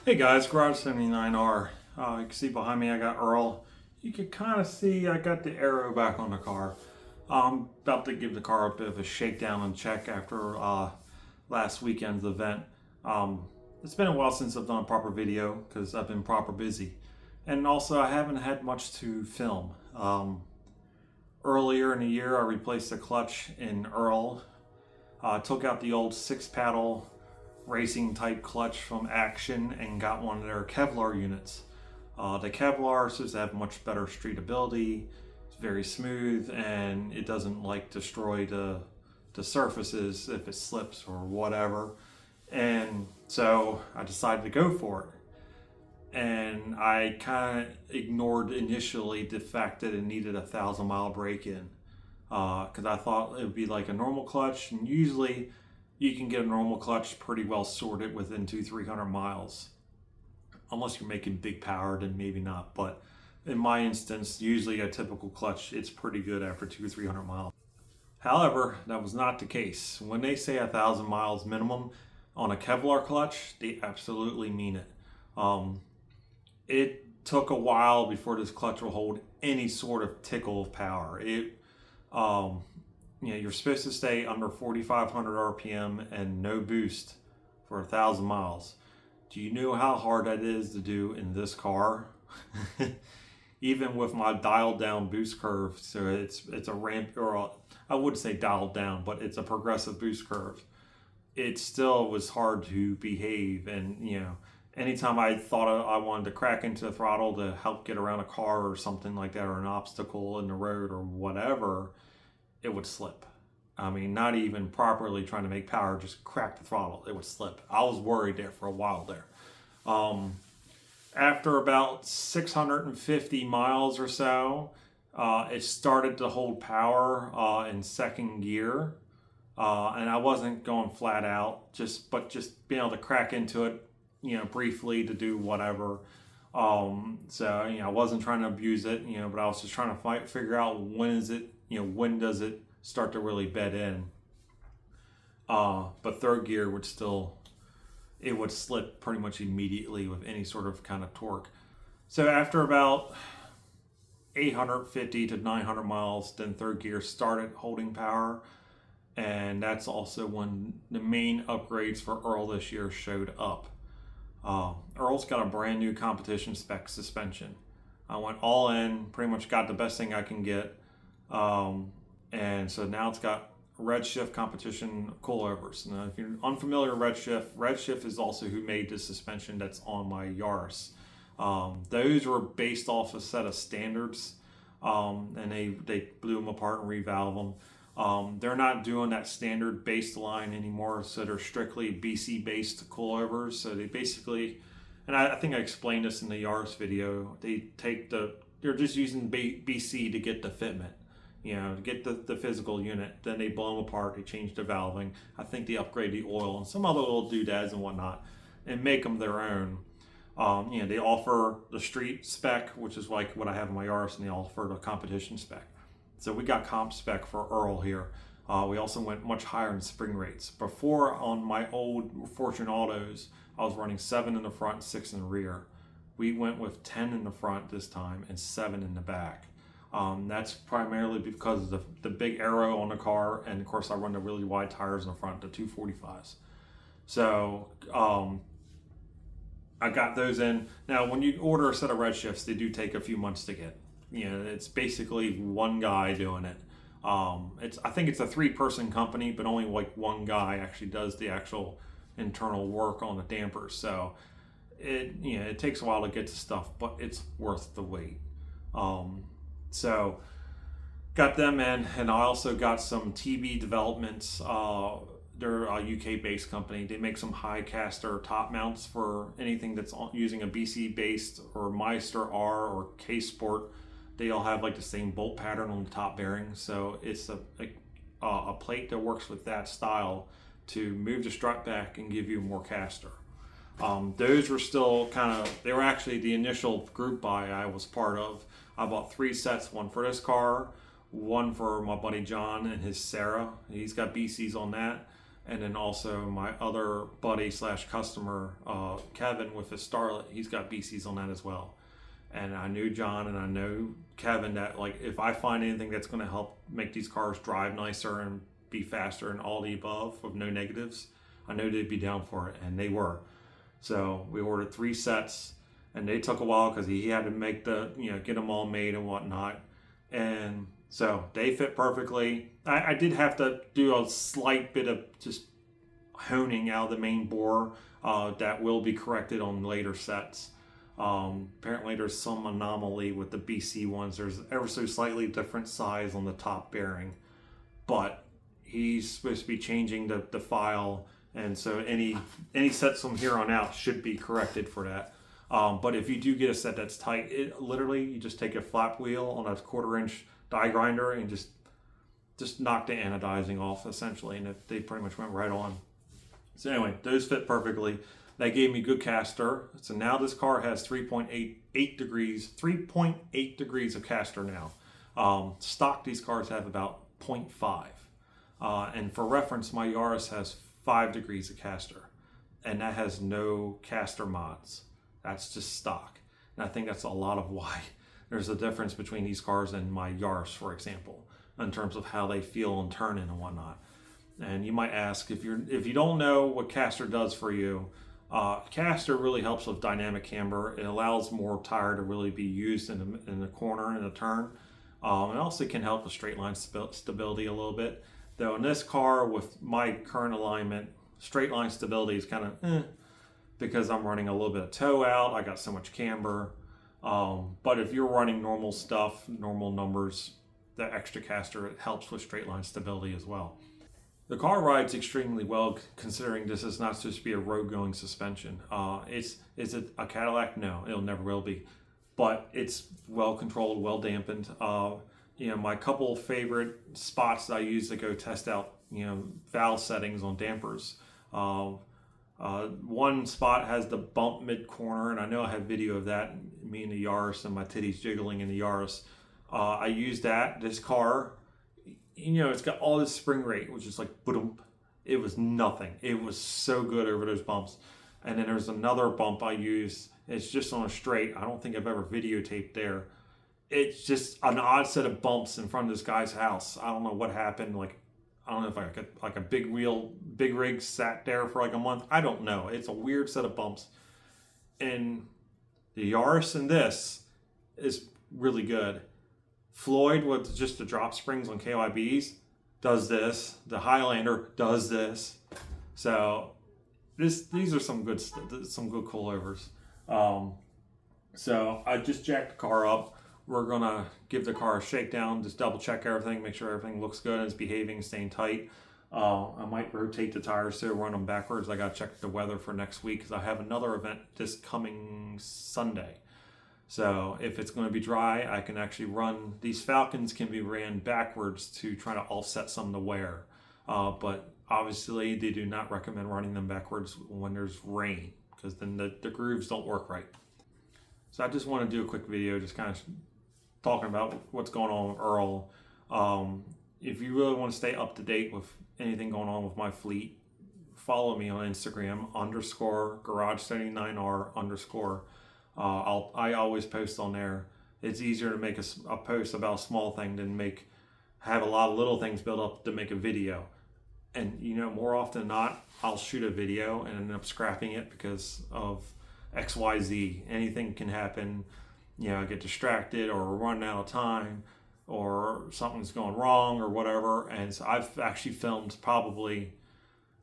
Hey guys, Garage 79R. You can see behind me I got Earl. You can kind of see I got the aero back on the car. I'm about to give the car a bit of a shakedown and check after last weekend's event. It's been a while since I've done a proper video because I've been proper busy. And also I haven't had much to film. Earlier in the year I replaced the clutch in Earl. Took out the old 6 paddle racing type clutch from Action and got one of their Kevlar units. The Kevlar supposed to have much better streetability. It's very smooth and it doesn't like destroy the surfaces if it slips or whatever. And so I decided to go for it. And I kind of ignored initially the fact that it needed a 1,000-mile break-in because I thought it would be like a normal clutch, and usually you can get a normal clutch pretty well sorted within 200-300 miles. Unless you're making big power, then maybe not. But in my instance, usually a typical clutch, it's pretty good after 200-300 miles. However, that was not the case. When they say 1,000 miles minimum on a Kevlar clutch, they absolutely mean it. It took a while before this clutch will hold any sort of tickle of power. You're supposed to stay under 4,500 RPM and no boost for 1,000 miles. Do you know how hard that is to do in this car? Even with my dialed down boost curve, so it's a ramp, or I wouldn't say dialed down, but it's a progressive boost curve. It still was hard to behave, and anytime I thought I wanted to crack into the throttle to help get around a car or something like that, or an obstacle in the road or whatever, it would slip. I mean, not even properly trying to make power, just crack the throttle, it would slip. I was worried there for a while there. After about 650 miles or so, it started to hold power in second gear. And I wasn't going flat out, but just being able to crack into it, briefly to do whatever. I wasn't trying to abuse it, but I was just trying to figure out when does it start to really bed in. But third gear would slip pretty much immediately with any sort of kind of torque. So after about 850 to 900 miles, then third gear started holding power. And that's also when the main upgrades for Earl this year showed up. Earl's got a brand new competition spec suspension. I went all in, pretty much got the best thing I can get. And so now it's got Redshift competition coilovers. Now, if you're unfamiliar with Redshift is also who made the suspension that's on my Yaris. Those were based off a set of standards, and they blew them apart and revalved them. They're not doing that standard based line anymore, so they're strictly BC based coilovers. So they basically, and I think I explained this in the Yaris video, they're just using BC to get the fitment, to get the physical unit. Then they blow them apart, they change the valving. I think they upgrade the oil and some other little doodads and whatnot and make them their own. They offer the street spec, which is like what I have in my Yaris, and they offer the competition spec. So we got comp spec for Earl here. We also went much higher in spring rates. Before, on my old Fortune Autos, I was running 7 in the front and 6 in the rear. We went with 10 in the front this time and 7 in the back. That's primarily because of the big aero on the car, and of course I run the really wide tires in the front, the 245s. So I got those in. Now when you order a set of Redshifts, they do take a few months to get. It's basically one guy doing it. I think it's a 3-person company, but only like one guy actually does the actual internal work on the dampers. So it takes a while to get to stuff, but it's worth the wait. So got them in, and I also got some TB developments. They're a UK-based company. They make some high caster top mounts for anything that's using a BC-based or Meister R or K-Sport. They all have like the same bolt pattern on the top bearing, so it's a plate that works with that style to move the strut back and give you more caster. Those were still they were actually the initial group buy I was part of. I bought 3 sets, one for this car, one for my buddy John and his Sarah. He's got BCs on that, And then also my other buddy slash customer, Kevin, with his Starlet, he's got BCs on that as well. And I knew John and I know Kevin that, like, if I find anything that's going to help make these cars drive nicer and be faster and all the above with no negatives, I know they'd be down for it, and they were. So we ordered 3 sets, and they took a while because he had to make get them all made and whatnot. And so they fit perfectly. I did have to do a slight bit of just honing out of the main bore that will be corrected on later sets. Apparently there's some anomaly with the BC ones. There's ever so slightly different size on the top bearing, but he's supposed to be changing the file, and so any sets from here on out should be corrected for that. But if you do get a set that's tight, it literally, you just take a flap wheel on a 1/4-inch die grinder and just knock the anodizing off essentially, and they pretty much went right on. So anyway, those fit perfectly. They gave me good caster. So now this car has 3.8 degrees of caster now. Stock, these cars have about 0.5. And for reference, my Yaris has 5 degrees of caster, and that has no caster mods. That's just stock. And I think that's a lot of why there's a difference between these cars and my Yaris, for example, in terms of how they feel and turn in and whatnot. And you might ask, if you don't know what caster does for you, caster really helps with dynamic camber. It allows more tire to really be used in the corner and the turn. It also can help with straight line stability a little bit. Though in this car with my current alignment, straight line stability is kind of because I'm running a little bit of toe out. I got so much camber. But if you're running normal stuff, normal numbers, the extra caster, it helps with straight line stability as well. The car rides extremely well, considering this is not supposed to be a road-going suspension. Is it a Cadillac? No, it'll never will be. But it's well controlled, well dampened. My couple favorite spots that I use to go test out, valve settings on dampers. One spot has the bump mid-corner, and I know I have video of that, me and the Yaris and my titties jiggling in the Yaris. I use that. This car, it's got all this spring rate, which is like, boom. It was nothing. It was so good over those bumps. And then there's another bump I use. It's just on a straight. I don't think I've ever videotaped there. It's just an odd set of bumps in front of this guy's house. I don't know what happened. I don't know if a big rig sat there for like a month. I don't know. It's a weird set of bumps. And the Yaris in this is really good. Floyd with just the drop springs on KYBs does this. The Highlander does this. So these are some good coilovers. So I just jacked the car up. We're gonna give the car a shakedown, just double check everything, make sure everything looks good and it's behaving, staying tight. I might rotate the tires to run them backwards. I gotta check the weather for next week because I have another event this coming Sunday. So if it's going to be dry, I can actually run, these Falcons can be ran backwards to try to offset some of the wear. But obviously they do not recommend running them backwards when there's rain, because then the grooves don't work right. So I just want to do a quick video just kind of talking about what's going on with Earl. If you really want to stay up to date with anything going on with my fleet, follow me on Instagram, _garage79r_. I always post on there. It's easier to make a post about a small thing than have a lot of little things built up to make a video. And more often than not, I'll shoot a video and end up scrapping it because of XYZ. Anything can happen. I get distracted or run out of time or something's going wrong or whatever. And so I've actually filmed probably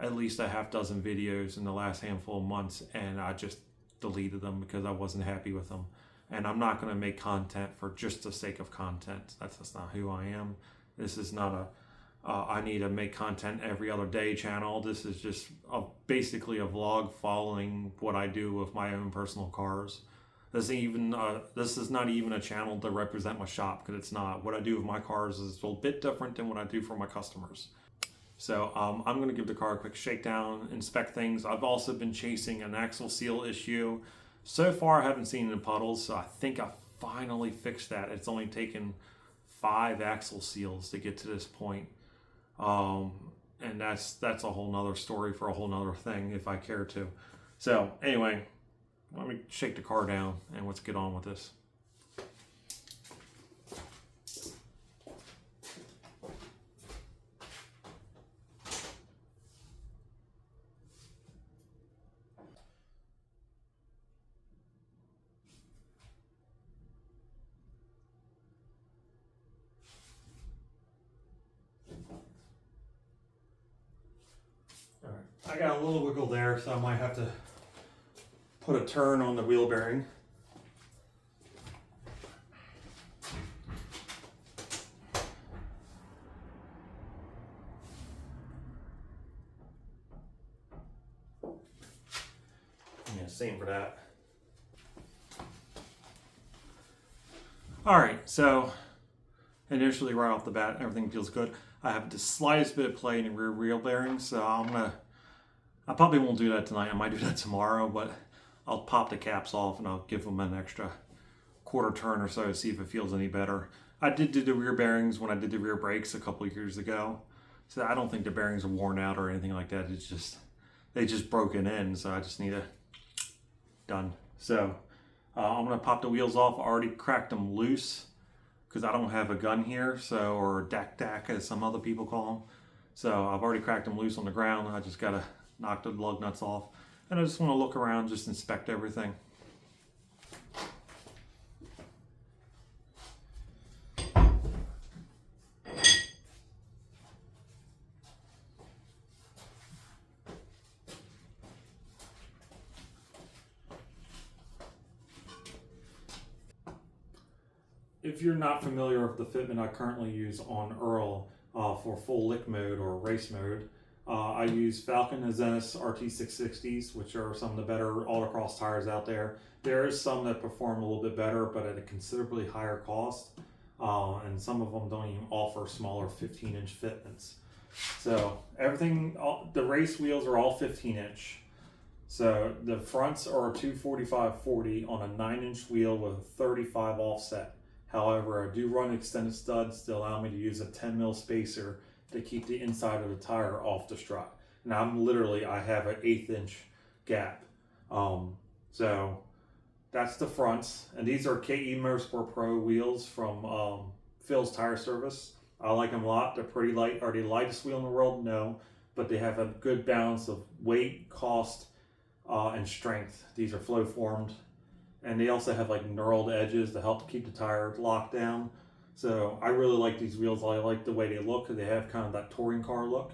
at least a half dozen videos in the last handful of months, and I just deleted them because I wasn't happy with them. And I'm not going to make content for just the sake of content. That's not who I am. This is not I need to make content every other day channel. This is just basically a vlog following what I do with my own personal cars. This is not even a channel to represent my shop, because it's not. What I do with my cars is a little bit different than what I do for my customers. So I'm going to give the car a quick shakedown, inspect things. I've also been chasing an axle seal issue. So far I haven't seen any puddles, so I think I finally fixed that. It's only taken 5 axle seals to get to this point. and that's a whole nother story for a whole nother thing if I care to. So anyway, let me shake the car down and let's get on with this. All right, I got a little wiggle there, so I might have to put a turn on the wheel bearing. Yeah, same for that. All right, so initially right off the bat, everything feels good. I have the slightest bit of play in the rear wheel bearings, so I probably won't do that tonight. I might do that tomorrow, but I'll pop the caps off and I'll give them an extra quarter turn or so to see if it feels any better. I did do the rear bearings when I did the rear brakes a couple of years ago, so I don't think the bearings are worn out or anything like that. It's just they just broken in, so I just need to done. So I'm gonna pop the wheels off. I already cracked them loose because I don't have a gun here, so or dac as some other people call them. So I've already cracked them loose on the ground. I just gotta knock the lug nuts off, and I just want to look around, just inspect everything. If you're not familiar with the fitment I currently use on Earl for full lick mode or race mode, I use Falcon and Zenith RT660s, which are some of the better autocross tires out there. There is some that perform a little bit better, but at a considerably higher cost, and some of them don't even offer smaller 15-inch fitments. So everything, the race wheels are all 15-inch. So the fronts are a 245/40 on a 9-inch wheel with a 35 offset. However, I do run extended studs to allow me to use a 10 mil spacer to keep the inside of the tire off the strut. And I have an 1/8 inch gap. So that's the fronts. And these are KE Motorsport Pro wheels from Phil's Tire Service. I like them a lot. They're pretty light. Are they the lightest wheel in the world? No. But they have a good balance of weight, cost, and strength. These are flow formed. And they also have like knurled edges to help keep the tire locked down. So I really like these wheels. I like the way they look. They have kind of that touring car look.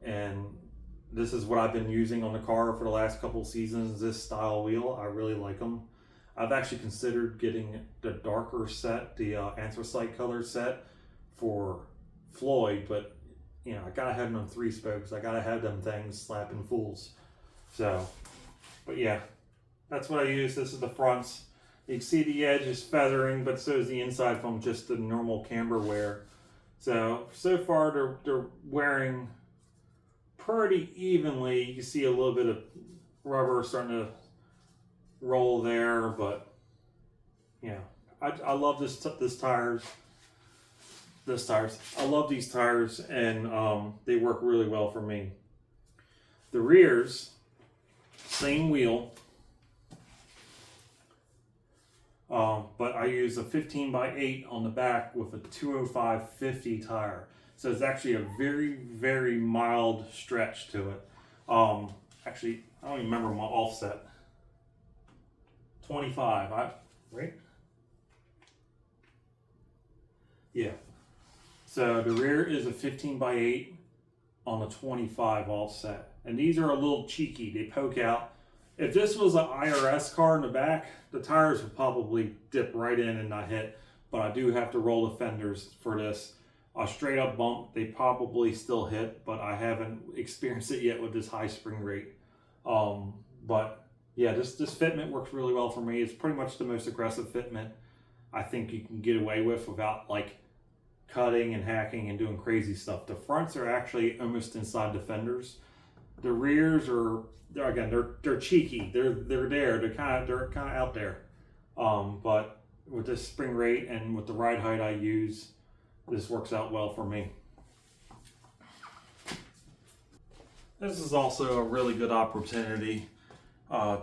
And this is what I've been using on the car for the last couple of seasons, this style wheel. I really like them. I've actually considered getting the darker set, the anthracite color set for Floyd, but you know, I gotta have them 3 spokes. I gotta have them things slapping fools. So, but yeah. That's what I use. This is the fronts. You can see the edge is feathering, but so is the inside from just the normal camber wear. So far they're wearing pretty evenly. You can see a little bit of rubber starting to roll there, but yeah, I love this tires. I love these tires, and they work really well for me. The rears, same wheel. But I use a 15/8 on the back with a 205/50 tire. So it's actually a very, very mild stretch to it. Actually, I don't even remember my offset. 25, right? Yeah. So the rear is a 15/8 on a 25 offset. And these are a little cheeky. They poke out. If this was an IRS car in the back, the tires would probably dip right in and not hit. But I do have to roll the fenders for this. A straight up bump, they probably still hit, but I haven't experienced it yet with this high spring rate. But yeah, this fitment works really well for me. It's pretty much the most aggressive fitment I think you can get away with without like cutting and hacking and doing crazy stuff. The fronts are actually almost inside the fenders. The rears are they're cheeky. They're kind of out there. But with this spring rate and with the ride height I use, this works out well for me. This is also a really good opportunity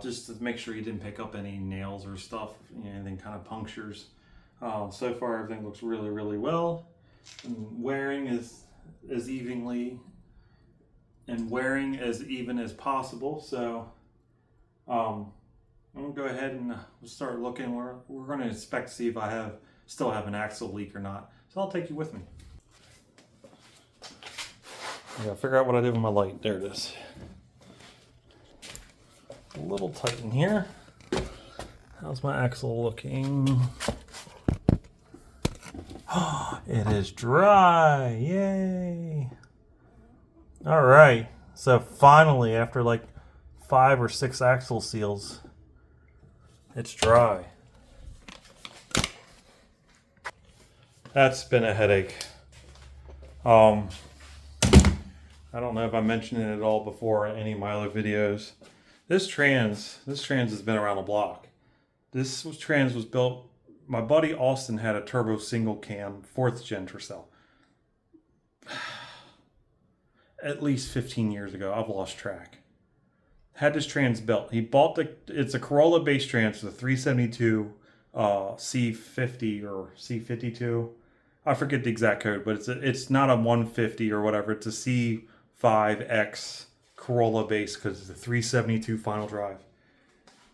just to make sure you didn't pick up any nails or stuff, anything kind of punctures. So far everything looks really, really well. And wearing is as evenly and wearing as even as possible. So I'm gonna go ahead and start looking. We're gonna inspect to see if I still have an axle leak or not. So I'll take you with me. I gotta figure out what I did with my light. There it is. A little tight in here. How's my axle looking? It is dry. Yay! All right. So finally, after like 5 or 6 axle seals, it's dry. That's been a headache. I don't know if I mentioned it at all before in any of my other videos. This trans has been around the block. This trans was built. My buddy Austin had a turbo single cam 4th gen Tercel. At least 15 years ago. I've lost track. Had this trans built. He bought it's a Corolla base trans, the 372 C50 or C52. I forget the exact code, but it's not a 150 or whatever. It's a C5X Corolla base because it's a 372 final drive.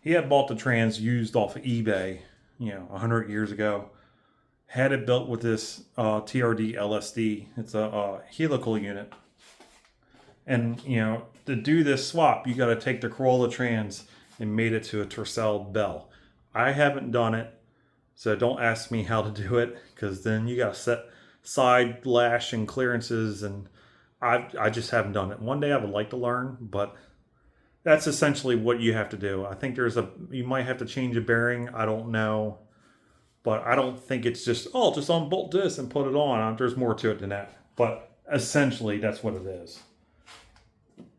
He had bought the trans used off of eBay, 100 years ago. Had it built with this TRD LSD. It's a helical unit. And, to do this swap, you got to take the Corolla trans and made it to a Tercel bell. I haven't done it, so don't ask me how to do it, because then you got to set side lash and clearances, and I just haven't done it. One day I would like to learn, but that's essentially what you have to do. I think you might have to change a bearing. I don't know, but I don't think it's just unbolt this and put it on. There's more to it than that, but essentially that's what it is.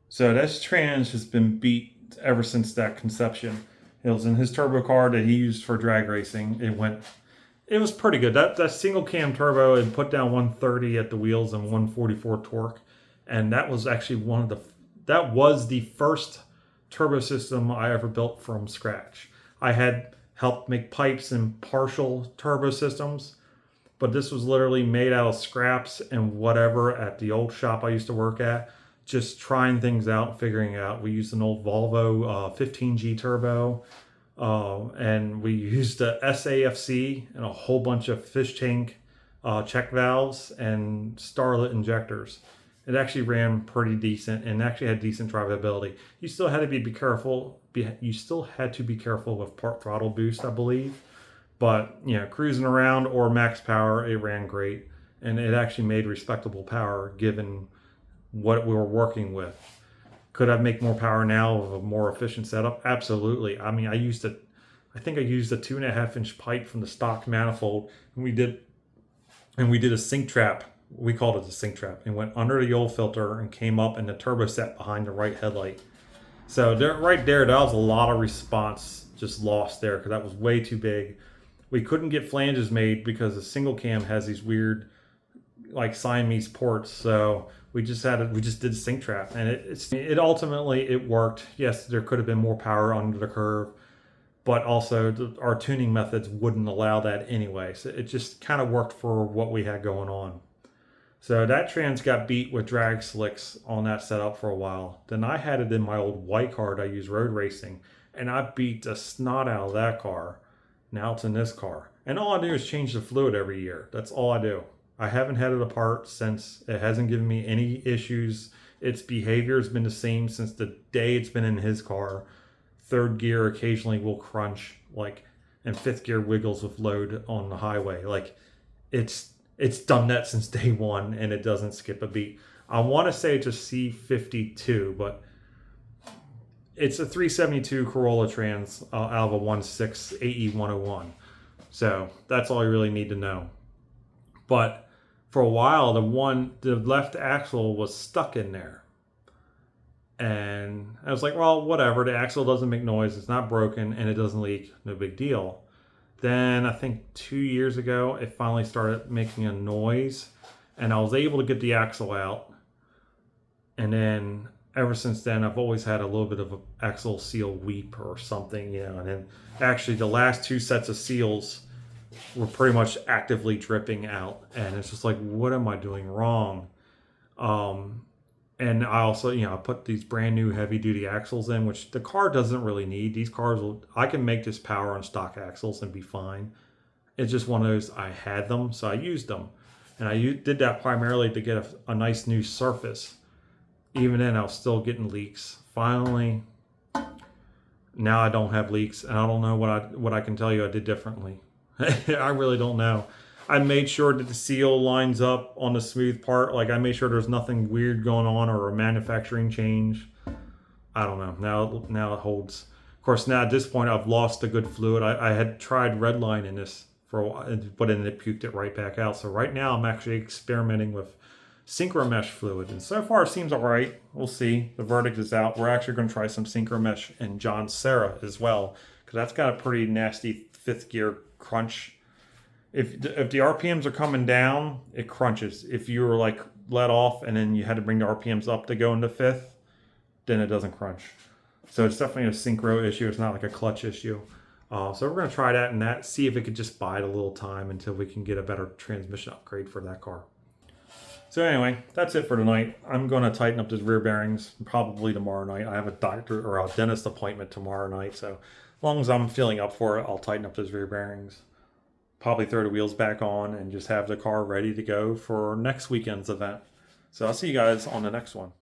So this trans has been beat ever since that conception. It was in his turbo car that he used for drag racing. It was pretty good. That single cam turbo had put down 130 at the wheels and 144 torque. And that was actually that was the first turbo system I ever built from scratch. I had helped make pipes and partial turbo systems, but this was literally made out of scraps and whatever at the old shop I used to work at. Just trying things out, figuring it out. We used an old Volvo 15G turbo, and we used a SAFC and a whole bunch of fish tank check valves and starlet injectors. It actually ran pretty decent and actually had decent drivability. You still had to be careful. You still had to be careful with part throttle boost, I believe. But cruising around or max power, it ran great, and it actually made respectable power given what we were working with. Could I make more power now with a more efficient setup? Absolutely. I mean, I think I used a 2.5-inch pipe from the stock manifold, and we did a sink trap. We called it a sink trap, and went under the oil filter and came up in the turbo set behind the right headlight. So right there, that was a lot of response just lost there because that was way too big. We couldn't get flanges made because the single cam has these weird like Siamese ports, so we just did sink trap, and it ultimately worked. Yes, there could have been more power under the curve, but also our tuning methods wouldn't allow that anyway. So it just kind of worked for what we had going on. So that trans got beat with drag slicks on that setup for a while. Then I had it in my old white car that I use road racing, and I beat the snot out of that car. Now it's in this car, and all I do is change the fluid every year. That's all I do. I haven't had it apart since. It hasn't given me any issues. Its behavior has been the same since the day it's been in his car. 3rd gear occasionally will crunch, and 5th gear wiggles with load on the highway. It's done that since day one, and it doesn't skip a beat. I want to say it's a C52, but it's a 372 Corolla trans out of a 1.6 AE101. So that's all you really need to know. But for a while, the left axle was stuck in there. And I was like, well, whatever. The axle doesn't make noise. It's not broken, and it doesn't leak. No big deal. Then I think 2 years ago, it finally started making a noise, and I was able to get the axle out. And then ever since then, I've always had a little bit of an axle seal weep or something, and then actually the last two sets of seals were pretty much actively dripping out, and it's just like, what am I doing wrong? Um, and I also, I put these brand new heavy duty axles in, which the car doesn't really need. These cars I can make this power on stock axles and be fine. It's just one of those, I had them, so I used them. And I did that primarily to get a nice new surface. Even then, I was still getting leaks. Finally, now I don't have leaks, and I don't know what I can tell you I did differently. I really don't know. I made sure that the seal lines up on the smooth part. Like, I made sure there's nothing weird going on or a manufacturing change. I don't know. Now it holds. Of course, now at this point, I've lost a good fluid. I had tried redlining this for a while, but then it puked it right back out. So right now, I'm actually experimenting with synchromesh fluid, and so far it seems all right. We'll see. The verdict is out. We're actually going to try some synchromesh in John Serra as well, because that's got a pretty nasty fifth gear crunch. If the RPMs are coming down, it crunches. If you were like let off and then you had to bring the RPMs up to go into fifth, then it doesn't crunch. So it's definitely a synchro issue. It's not like a clutch issue. So we're going to try that and see if it could just bide a little time until we can get a better transmission upgrade for that car. So anyway, that's it for tonight. I'm going to tighten up these rear bearings probably tomorrow night. I have a doctor or a dentist appointment tomorrow night, so as long as I'm feeling up for it, I'll tighten up those rear bearings. Probably throw the wheels back on and just have the car ready to go for next weekend's event. So I'll see you guys on the next one.